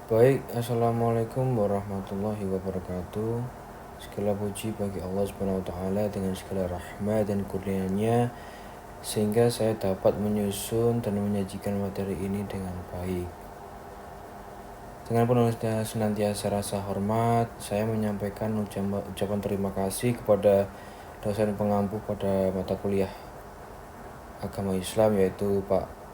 Baik, Assalamualaikum warahmatullahi wabarakatuh. Segala puji bagi Allah Subhanahu wa taala dengan segala rahmat dan kurnia-Nya sehingga saya dapat menyusun dan menyajikan materi ini dengan baik. Dengan penuh senantiasa rasa hormat, saya menyampaikan ucapan terima kasih kepada dosen pengampu pada mata kuliah agama Islam yaitu Pak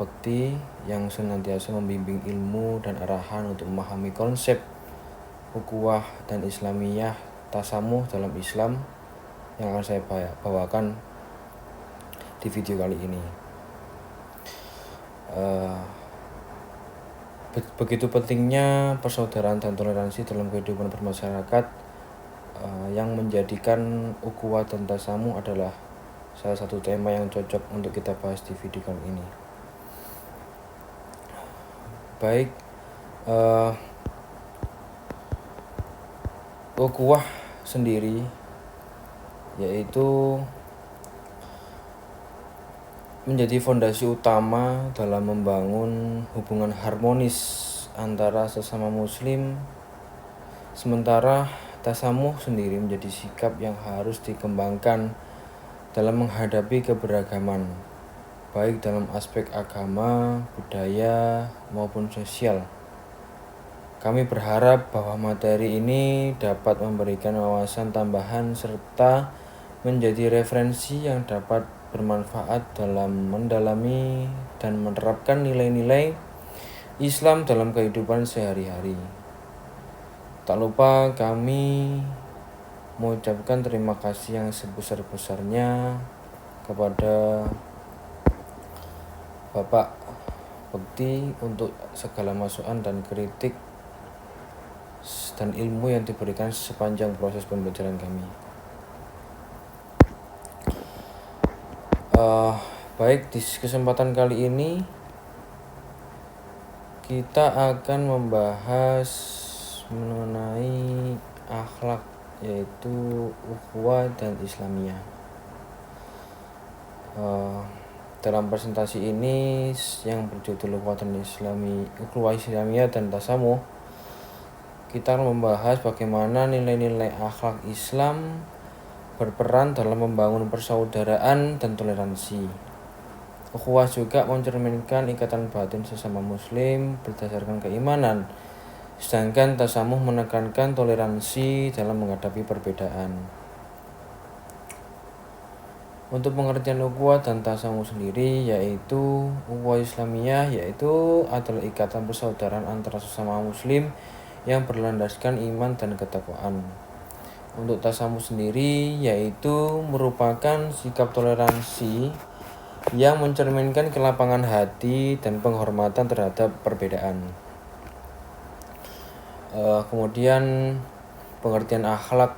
Bekti yang senantiasa membimbing ilmu dan arahan untuk memahami konsep ukhuwah dan Islamiyah tasamuh dalam Islam yang akan saya bawakan di video kali ini. Begitu pentingnya persaudaraan dan toleransi dalam kehidupan bermasyarakat, yang menjadikan ukhuwah dan tasamuh adalah salah satu tema yang cocok untuk kita bahas di video kali ini. Baik, ukhuwah sendiri yaitu menjadi fondasi utama dalam membangun hubungan harmonis antara sesama muslim, sementara tasamuh sendiri menjadi sikap yang harus dikembangkan dalam menghadapi keberagaman, baik dalam aspek agama, budaya, maupun sosial. Kami berharap bahwa materi ini dapat memberikan wawasan tambahan serta menjadi referensi yang dapat bermanfaat dalam mendalami dan menerapkan nilai-nilai Islam dalam kehidupan sehari-hari. Tak lupa kami mengucapkan terima kasih yang sebesar-besarnya kepada Bapak Bekti untuk segala masukan dan kritik dan ilmu yang diberikan sepanjang proses pembelajaran kami. Baik, di kesempatan kali ini kita akan membahas mengenai akhlak, yaitu ukhuwah dan Islamiyah. Dalam presentasi ini yang berjudul ukhuwah Islamiyah dan tasamuh, kita akan membahas bagaimana nilai-nilai akhlak Islam berperan dalam membangun persaudaraan dan toleransi. Ukhuwah juga mencerminkan ikatan batin sesama muslim berdasarkan keimanan, sedangkan tasamuh menekankan toleransi dalam menghadapi perbedaan. Untuk pengertian ukhuwah dan tasamuh sendiri, yaitu ukhuwah Islamiyah yaitu adalah ikatan persaudaraan antara sesama muslim yang berlandaskan iman dan ketakwaan. Untuk tasamuh sendiri yaitu merupakan sikap toleransi yang mencerminkan kelapangan hati dan penghormatan terhadap perbedaan. Kemudian pengertian akhlak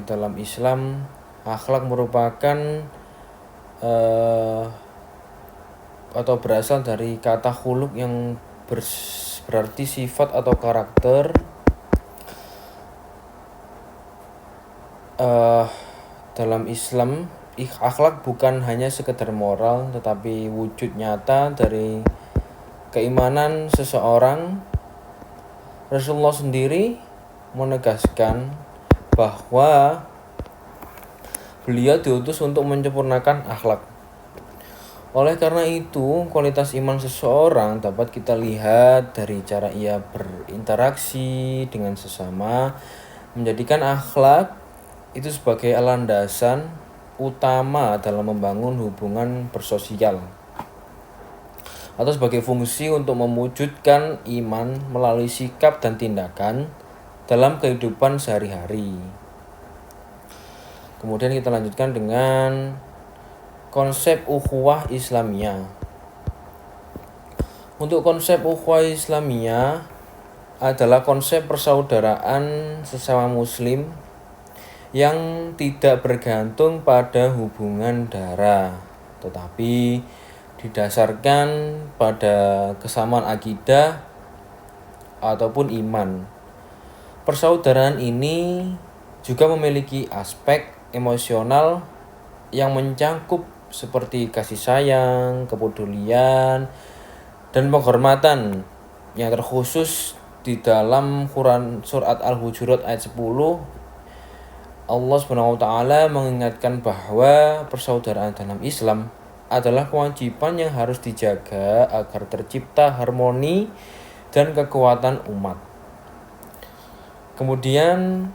dalam Islam, akhlak merupakan atau berasal dari kata khuluq yang berarti sifat atau karakter. Dalam Islam, akhlak bukan hanya sekedar moral, tetapi wujud nyata dari keimanan seseorang. Rasulullah sendiri menegaskan bahwa beliau diutus untuk menyempurnakan akhlak. Oleh karena itu, kualitas iman seseorang dapat kita lihat dari cara ia berinteraksi dengan sesama, menjadikan akhlak itu sebagai landasan utama dalam membangun hubungan bersosial atau sebagai fungsi untuk mewujudkan iman melalui sikap dan tindakan dalam kehidupan sehari-hari. Kemudian kita lanjutkan dengan konsep ukhuwah Islamiyah. Untuk konsep ukhuwah Islamiyah adalah konsep persaudaraan sesama muslim yang tidak bergantung pada hubungan darah, tetapi didasarkan pada kesamaan akidah ataupun iman. Persaudaraan ini juga memiliki aspek emosional yang mencakup seperti kasih sayang, kepedulian, dan penghormatan yang terkhusus di dalam Quran surat Al-Hujurat ayat 10, Allah SWT mengingatkan bahwa persaudaraan dalam Islam adalah kewajiban yang harus dijaga agar tercipta harmoni dan kekuatan umat. Kemudian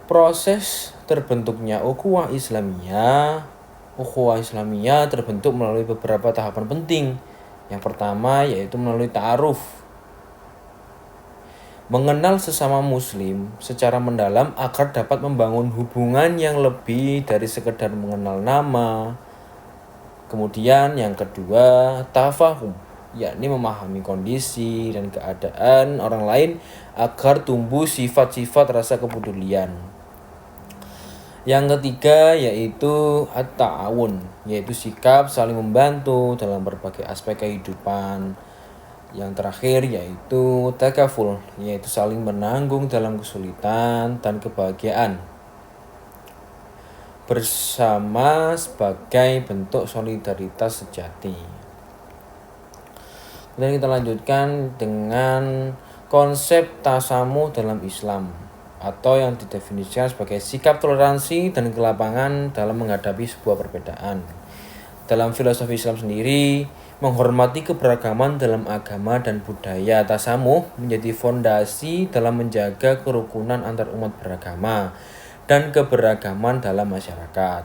proses terbentuknya ukhuwah Islamiyah terbentuk melalui beberapa tahapan penting. Yang pertama yaitu melalui ta'aruf, mengenal sesama muslim secara mendalam agar dapat membangun hubungan yang lebih dari sekedar mengenal nama. Kemudian yang kedua, tafahum, yakni memahami kondisi dan keadaan orang lain agar tumbuh sifat-sifat rasa kepedulian. Yang ketiga yaitu at-ta'awun, yaitu sikap saling membantu dalam berbagai aspek kehidupan. Yang terakhir yaitu takaful, yaitu saling menanggung dalam kesulitan dan kebahagiaan bersama sebagai bentuk solidaritas sejati. Kemudian kita lanjutkan dengan konsep tasamuh dalam Islam, atau yang didefinisikan sebagai sikap toleransi dan kelapangan dalam menghadapi sebuah perbedaan. Dalam filosofi Islam sendiri, menghormati keberagaman dalam agama dan budaya tasamuh menjadi fondasi dalam menjaga kerukunan antar umat beragama dan keberagaman dalam masyarakat.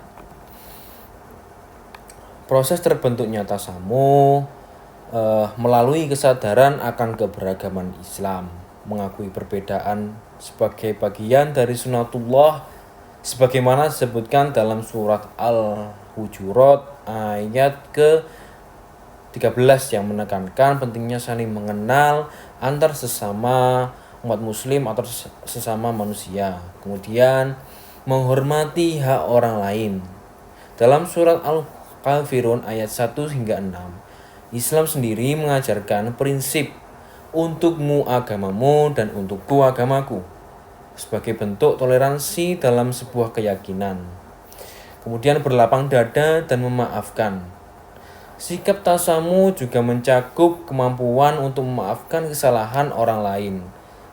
Proses terbentuknya tasamuh melalui kesadaran akan keberagaman Islam, mengakui perbedaan sebagai bagian dari sunatullah sebagaimana disebutkan dalam surat Al-Hujurat ayat ke-13 yang menekankan pentingnya saling mengenal antar sesama umat muslim atau sesama manusia. Kemudian menghormati hak orang lain. Dalam surat Al-Kafirun ayat 1 hingga 6, Islam sendiri mengajarkan prinsip untukmu agamamu dan untukku agamaku sebagai bentuk toleransi dalam sebuah keyakinan. Kemudian berlapang dada dan memaafkan. Sikap tasamuh juga mencakup kemampuan untuk memaafkan kesalahan orang lain,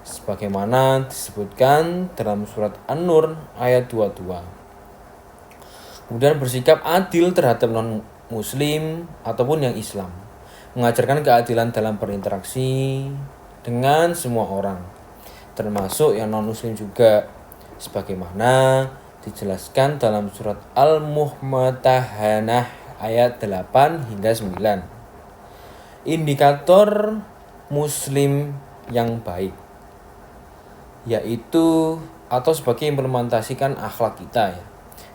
sebagaimana disebutkan dalam surat An-Nur ayat 22. Kemudian bersikap adil terhadap non-muslim ataupun yang Islam, mengajarkan keadilan dalam berinteraksi dengan semua orang, termasuk yang non-muslim juga, sebagaimana dijelaskan dalam surat Al-Muhmatahanah ayat 8 hingga 9. Indikator muslim yang baik, yaitu atau sebagai implementasikan akhlak kita ya.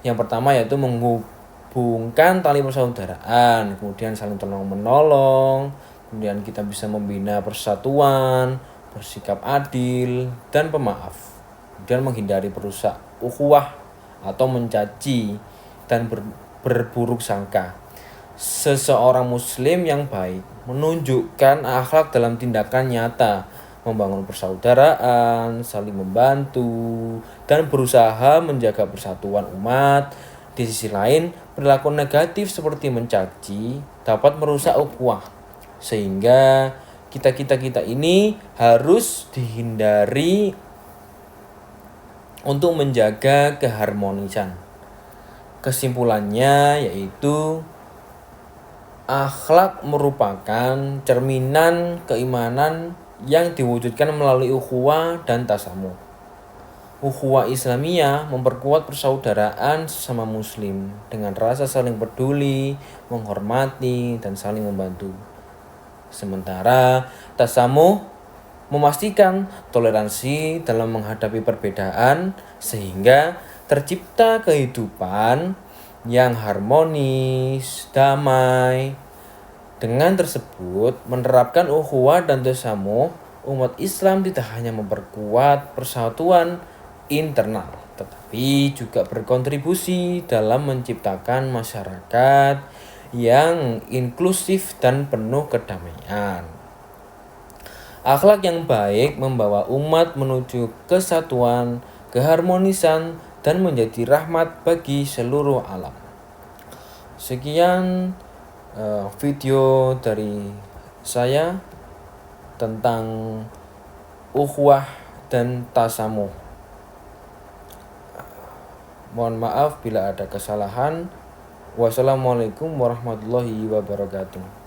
Yang pertama yaitu menghubungkan tali persaudaraan, kemudian saling tolong menolong, kemudian kita bisa membina persatuan, bersikap adil dan pemaaf, dan menghindari perusak ukhuwah atau mencaci dan berburuk sangka. Seseorang muslim yang baik menunjukkan akhlak dalam tindakan nyata, membangun persaudaraan, saling membantu, dan berusaha menjaga persatuan umat. Di sisi lain, perilaku negatif seperti mencaci dapat merusak ukhuwah, sehingga kita ini harus dihindari untuk menjaga keharmonisan. Kesimpulannya yaitu akhlak merupakan cerminan keimanan yang diwujudkan melalui ukhuwah dan tasamuh. Ukhuwah Islamiyah memperkuat persaudaraan sesama muslim dengan rasa saling peduli, menghormati, dan saling membantu. Sementara tasamuh memastikan toleransi dalam menghadapi perbedaan sehingga tercipta kehidupan yang harmonis, damai. Dengan tersebut, menerapkan ukhuwah dan tasamuh, umat Islam tidak hanya memperkuat persatuan internal, tetapi juga berkontribusi dalam menciptakan masyarakat yang inklusif dan penuh kedamaian. Akhlak yang baik membawa umat menuju kesatuan, keharmonisan, dan menjadi rahmat bagi seluruh alam. Sekian video dari saya. tentang ukhuwah dan tasamuh. Mohon maaf bila ada kesalahan. Wassalamualaikum warahmatullahi wabarakatuh.